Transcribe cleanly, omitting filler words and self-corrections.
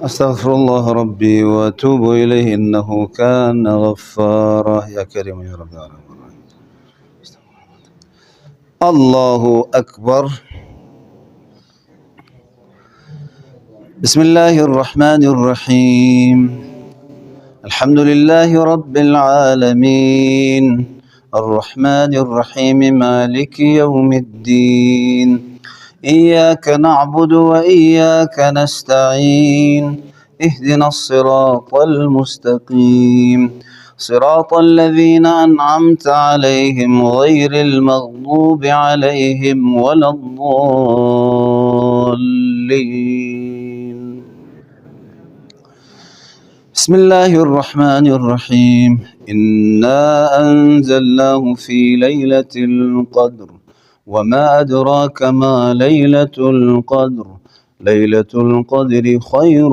أستغفر الله ربي وأتوب إليه إنه كان غفارا يا كريم يا رب العالمين. الله أكبر. بسم الله الرحمن الرحيم. الحمد لله رب العالمين الرحمن الرحيم مالك يوم الدين إياك نعبد وإياك نستعين اهدنا الصراط المستقيم صراط الذين أنعمت عليهم غير المغضوب عليهم ولا الضالين. بسم الله الرحمن الرحيم. إنا أنزلناه في ليلة القدر وما أدراك ما ليلة القدر. ليلة القدر خير